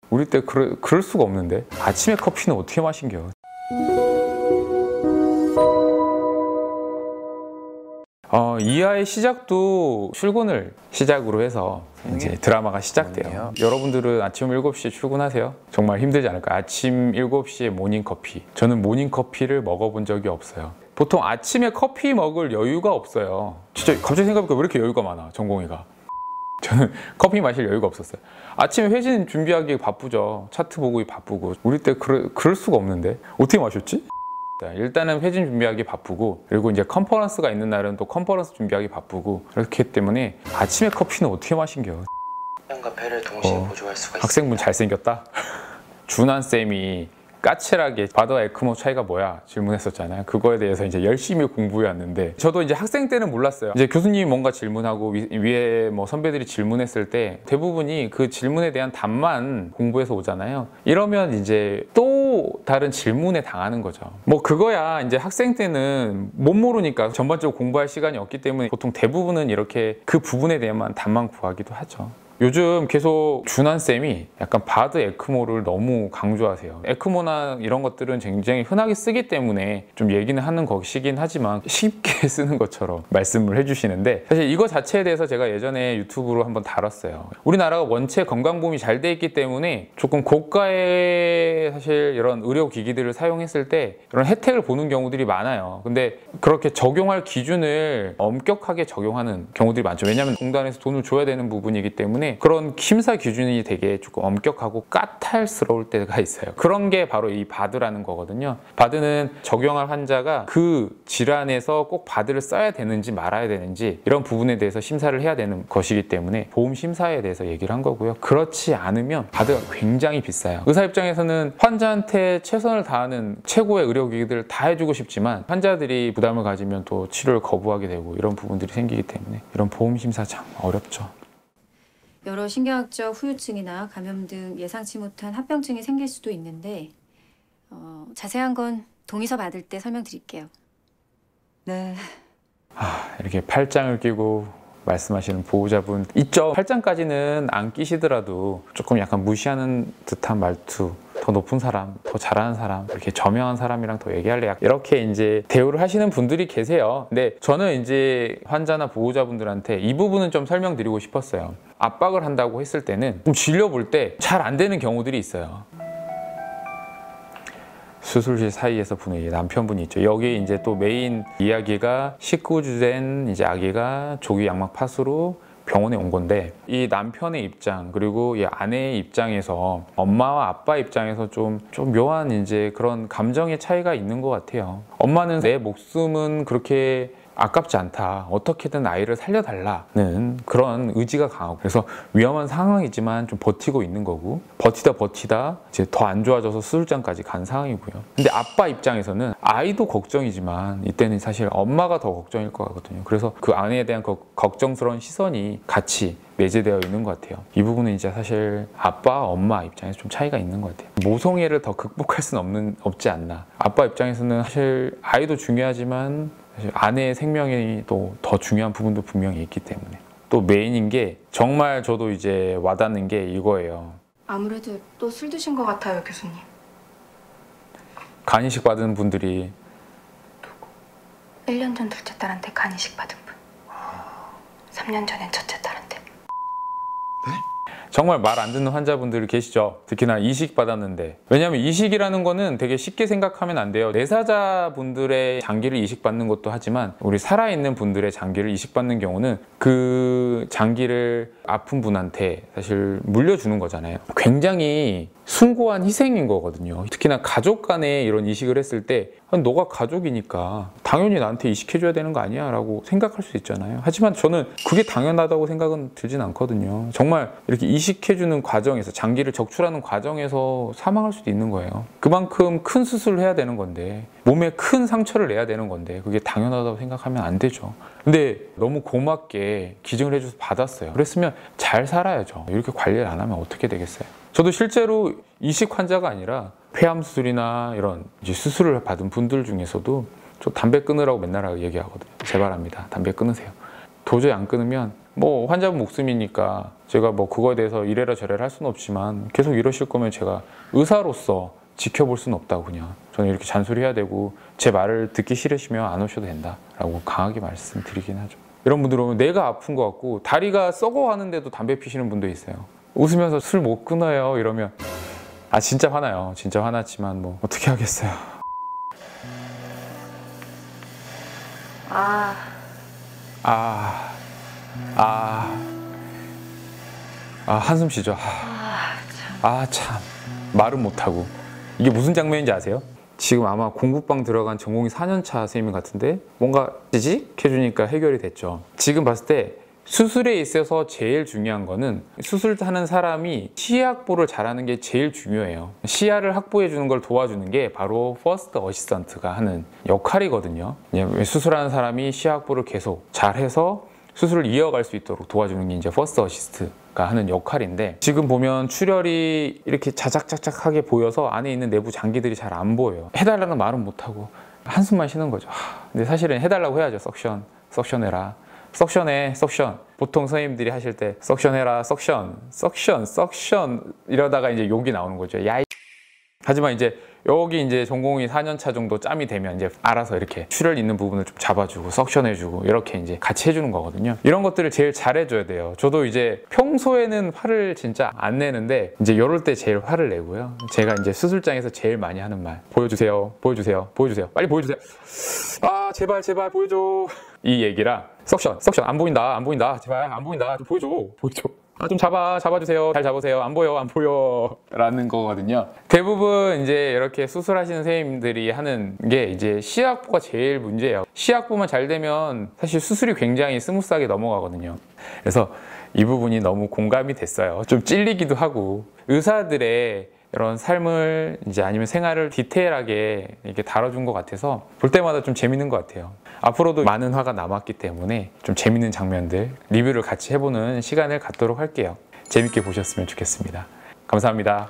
우리 때 그럴 수가 없는데. 아침에 커피는 어떻게 마신겨? 이하의 시작도 출근을 시작으로 해서 이제 드라마가 시작돼요. 여러분들은 아침 7시에 출근하세요? 정말 힘들지 않을까요? 아침 7시에 모닝커피. 저는 모닝커피를 먹어본 적이 없어요. 보통 아침에 커피 먹을 여유가 없어요. 진짜 갑자기 생각해보니까 왜 이렇게 여유가 많아, 전공이가. 저는 커피 마실 여유가 없었어요. 아침에 회진 준비하기 바쁘죠. 차트 보고 바쁘고. 우리 때 그럴 수가 없는데 어떻게 마셨지? 일단은 회진 준비하기 바쁘고, 그리고 이제 컨퍼런스가 있는 날은 또 컨퍼런스 준비하기 바쁘고, 그렇기 때문에 아침에 커피는 어떻게 마신겨? 과 배를 동시에 보조할 수가 있습니다. 학생분 잘생겼다? 준환쌤이 까칠하게 바드와 에크모 차이가 뭐야? 질문했었잖아요. 그거에 대해서 이제 열심히 공부해 왔는데, 저도 이제 학생 때는 몰랐어요. 이제 교수님이 뭔가 질문하고 위에 뭐 선배들이 질문했을 때 대부분이 그 질문에 대한 답만 공부해서 오잖아요. 이러면 이제 또 다른 질문에 당하는 거죠. 뭐 그거야 이제 학생 때는 못 모르니까 전반적으로 공부할 시간이 없기 때문에 보통 대부분은 이렇게 그 부분에 대한 답만 구하기도 하죠. 요즘 계속 준환쌤이 약간 바드 에크모를 너무 강조하세요. 에크모나 이런 것들은 굉장히 흔하게 쓰기 때문에 좀 얘기는 하는 것이긴 하지만 쉽게 쓰는 것처럼 말씀을 해주시는데, 사실 이거 자체에 대해서 제가 예전에 유튜브로 한번 다뤘어요. 우리나라가 원체 건강보험이 잘 돼 있기 때문에 조금 고가의 사실 이런 의료기기들을 사용했을 때 이런 혜택을 보는 경우들이 많아요. 근데 그렇게 적용할 기준을 엄격하게 적용하는 경우들이 많죠. 왜냐하면 공단에서 돈을 줘야 되는 부분이기 때문에 그런 심사 기준이 되게 조금 엄격하고 까탈스러울 때가 있어요. 그런 게 바로 이 바드라는 거거든요. 바드는 적용할 환자가 그 질환에서 꼭 바드를 써야 되는지 말아야 되는지 이런 부분에 대해서 심사를 해야 되는 것이기 때문에 보험 심사에 대해서 얘기를 한 거고요. 그렇지 않으면 바드가 굉장히 비싸요. 의사 입장에서는 환자한테 최선을 다하는 최고의 의료기기들을 다 해주고 싶지만 환자들이 부담을 가지면 또 치료를 거부하게 되고 이런 부분들이 생기기 때문에 이런 보험 심사 참 어렵죠. 여러 신경학적 후유증이나 감염 등 예상치 못한 합병증이 생길 수도 있는데 자세한 건 동의서 받을 때 설명드릴게요. 네. 이렇게 팔짱을 끼고 말씀하시는 보호자분 있죠. 팔짱까지는 안 끼시더라도 조금 약간 무시하는 듯한 말투, 더 높은 사람, 더 잘하는 사람, 이렇게 저명한 사람이랑 더 얘기할래? 이렇게 이제 대우를 하시는 분들이 계세요. 근데 저는 이제 환자나 보호자분들한테 이 부분은 좀 설명드리고 싶었어요. 압박을 한다고 했을 때는 좀 질려볼 때 잘 안 되는 경우들이 있어요. 수술실 사이에서 보는 남편분이 있죠. 여기 이제 또 메인 이야기가 19주 된 이제 아기가 조기 양막 파수로 병원에 온 건데, 이 남편의 입장 그리고 이 아내의 입장에서 엄마와 아빠 입장에서 좀 묘한 이제 그런 감정의 차이가 있는 것 같아요. 엄마는 내 목숨은 그렇게 아깝지 않다, 어떻게든 아이를 살려달라는 그런 의지가 강하고, 그래서 위험한 상황이지만 좀 버티고 있는 거고, 버티다 이제 더 안 좋아져서 수술장까지 간 상황이고요. 근데 아빠 입장에서는 아이도 걱정이지만 이때는 사실 엄마가 더 걱정일 것 같거든요. 그래서 그 아내에 대한 걱정스러운 시선이 같이 내재되어 있는 것 같아요. 이 부분은 이제 사실 아빠, 엄마 입장에서 좀 차이가 있는 것 같아요. 모성애를 더 극복할 수는 없지 않나. 아빠 입장에서는 사실 아이도 중요하지만 사실 아내의 생명이 또 더 중요한 부분도 분명히 있기 때문에, 또 메인인 게 정말 저도 이제 와닿는 게 이거예요. 아무래도 또 술 드신 것 같아요, 교수님. 간이식 받은 분들이 1년 전 둘째 딸한테 간이식 받은 분. 3년 전엔 첫째 딸한테. 정말 말 안 듣는 환자분들이 계시죠. 특히나 이식 받았는데, 왜냐하면 이식이라는 거는 되게 쉽게 생각하면 안 돼요. 내사자분들의 장기를 이식받는 것도 하지만 우리 살아있는 분들의 장기를 이식받는 경우는 그 장기를 아픈 분한테 사실 물려주는 거잖아요. 굉장히 숭고한 희생인 거거든요. 특히나 가족 간에 이런 이식을 했을 때 너가 가족이니까 당연히 나한테 이식해줘야 되는 거 아니야? 라고 생각할 수 있잖아요. 하지만 저는 그게 당연하다고 생각은 들진 않거든요. 정말 이렇게 이식해주는 과정에서, 장기를 적출하는 과정에서 사망할 수도 있는 거예요. 그만큼 큰 수술을 해야 되는 건데, 몸에 큰 상처를 내야 되는 건데 그게 당연하다고 생각하면 안 되죠. 근데 너무 고맙게 기증을 해줘서 받았어요. 그랬으면 잘 살아야죠. 이렇게 관리를 안 하면 어떻게 되겠어요? 저도 실제로 이식 환자가 아니라 폐암 수술이나 이런 이제 수술을 받은 분들 중에서도 저 담배 끊으라고 맨날 얘기하거든요. 제발합니다. 담배 끊으세요. 도저히 안 끊으면 뭐 환자분 목숨이니까 제가 뭐 그거에 대해서 이래라 저래라 할 수는 없지만 계속 이러실 거면 제가 의사로서 지켜볼 수는 없다고 그냥 저는 이렇게 잔소리해야 되고 제 말을 듣기 싫으시면 안 오셔도 된다라고 강하게 말씀드리긴 하죠. 이런 분들 오면 내가 아픈 것 같고 다리가 썩어가는데도 담배 피시는 분도 있어요. 웃으면서 술 못 끊어요 이러면 아 진짜 화나요. 진짜 화났지만 뭐 어떻게 하겠어요. 한숨 쉬죠. 참 말은 못하고 이게 무슨 장면인지 아세요? 지금 아마 공부방 들어간 전공의 4년차 선생님 같은데 뭔가 찌직해주니까 해결이 됐죠. 지금 봤을 때 수술에 있어서 제일 중요한 거는 수술하는 사람이 시야 확보를 잘하는 게 제일 중요해요. 시야를 확보해 주는 걸 도와주는 게 바로 퍼스트 어시스턴트가 하는 역할이거든요. 수술하는 사람이 시야 확보를 계속 잘해서 수술을 이어갈 수 있도록 도와주는 게 이제 퍼스트 어시스트가 하는 역할인데 지금 보면 출혈이 이렇게 자작자작하게 보여서 안에 있는 내부 장기들이 잘 안 보여요. 해달라는 말은 못하고 한숨만 쉬는 거죠. 근데 사실은 해달라고 해야죠. 석션해라. 석션해, 석션. 보통 선생님들이 하실 때 석션해라, 석션 이러다가 이제 욕이 나오는 거죠. 야, 하지만 이제 여기 이제 전공의 4년차 정도 짬이 되면 이제 알아서 이렇게 출혈 있는 부분을 좀 잡아주고 석션해주고 이렇게 이제 같이 해주는 거거든요. 이런 것들을 제일 잘해줘야 돼요. 저도 이제 평소에는 화를 진짜 안 내는데 이제 이럴 때 제일 화를 내고요. 제가 이제 수술장에서 제일 많이 하는 말 보여주세요, 빨리 보여주세요. 아 제발 보여줘. 이 얘기라 석션 안 보인다 제발 안 보인다 좀 보여줘. 좀 잡아주세요. 잘 잡으세요. 안 보여 라는 거거든요. 대부분 이제 이렇게 수술하시는 선생님들이 하는 게 이제 시야 확보가 제일 문제예요. 시야 확보만 잘 되면 사실 수술이 굉장히 스무스하게 넘어가거든요. 그래서 이 부분이 너무 공감이 됐어요. 좀 찔리기도 하고 의사들의 이런 삶을 이제 아니면 생활을 디테일하게 이렇게 다뤄준 것 같아서 볼 때마다 좀 재밌는 것 같아요. 앞으로도 많은 화가 남았기 때문에 좀 재밌는 장면들 리뷰를 같이 해보는 시간을 갖도록 할게요. 재밌게 보셨으면 좋겠습니다. 감사합니다.